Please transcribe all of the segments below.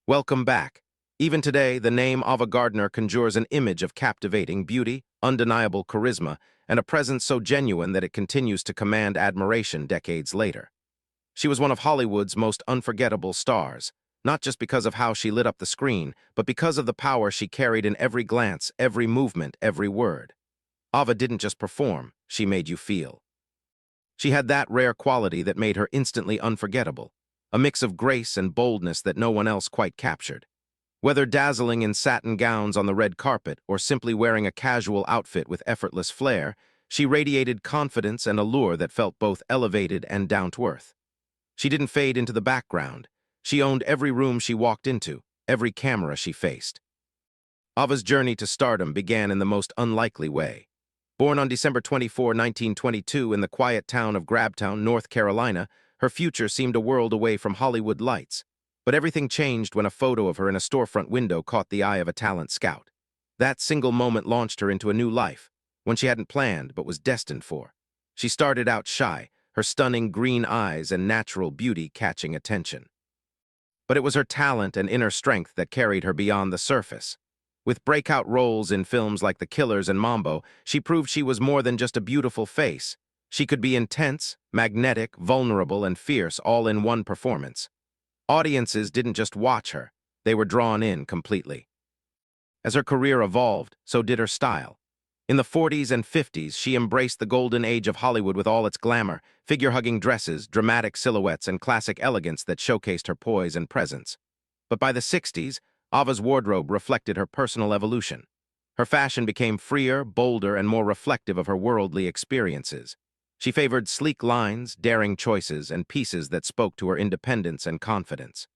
Welcome back. Even today, the name Ava Gardner conjures an image of captivating beauty, undeniable charisma, and a presence so genuine that it continues to command admiration decades later. She was one of Hollywood's most unforgettable stars, not just because of how she lit up the screen, but because of the power she carried in every glance, every movement, every word. Ava didn't just perform, she made you feel. She had that rare quality that made her instantly unforgettable, a mix of grace and boldness that no one else quite captured. Whether dazzling in satin gowns on the red carpet or simply wearing a casual outfit with effortless flair, she radiated confidence and allure that felt both elevated and down-to-earth. She didn't fade into the background. She owned every room she walked into, every camera she faced. Ava's journey to stardom began in the most unlikely way. Born on December 24, 1922 in the quiet town of Grabtown, North Carolina, her future seemed a world away from Hollywood lights. But everything changed when a photo of her in a storefront window caught the eye of a talent scout. That single moment launched her into a new life, one she hadn't planned but was destined for. She started out shy, her stunning green eyes and natural beauty catching attention. But it was her talent and inner strength that carried her beyond the surface. With breakout roles in films like The Killers and Mambo, she proved she was more than just a beautiful face. She could be intense, magnetic, vulnerable, and fierce all in one performance. Audiences didn't just watch her, they were drawn in completely. As her career evolved, so did her style. In the 40s and 50s, she embraced the golden age of Hollywood with all its glamour, figure-hugging dresses, dramatic silhouettes, and classic elegance that showcased her poise and presence. But by the 60s, Ava's wardrobe reflected her personal evolution. Her fashion became freer, bolder, and more reflective of her worldly experiences. She favored sleek lines, daring choices, and pieces that spoke to her independence and confidence.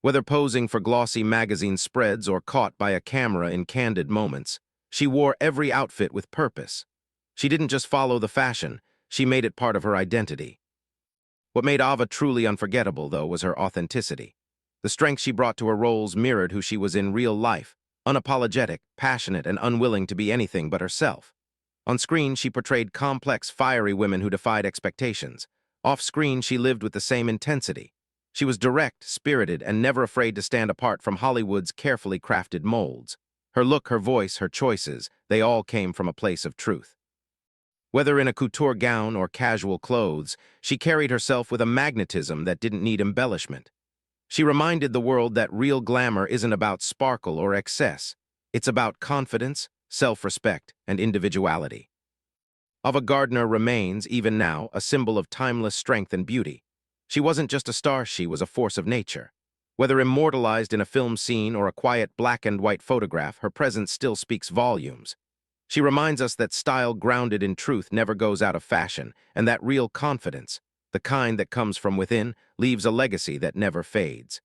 Whether posing for glossy magazine spreads or caught by a camera in candid moments, she wore every outfit with purpose. She didn't just follow the fashion, she made it part of her identity. What made Ava truly unforgettable, though, was her authenticity. The strength she brought to her roles mirrored who she was in real life, unapologetic, passionate, and unwilling to be anything but herself. On screen, she portrayed complex, fiery women who defied expectations. Off-screen, she lived with the same intensity. She was direct, spirited, and never afraid to stand apart from Hollywood's carefully crafted molds. Her look, her voice, her choices, they all came from a place of truth. Whether in a couture gown or casual clothes, she carried herself with a magnetism that didn't need embellishment. She reminded the world that real glamour isn't about sparkle or excess. It's about confidence, self-respect, and individuality. Ava Gardner remains, even now, a symbol of timeless strength and beauty. She wasn't just a star, she was a force of nature. Whether immortalized in a film scene or a quiet black-and-white photograph, her presence still speaks volumes. She reminds us that style grounded in truth never goes out of fashion, and that real confidence, the kind that comes from within, leaves a legacy that never fades.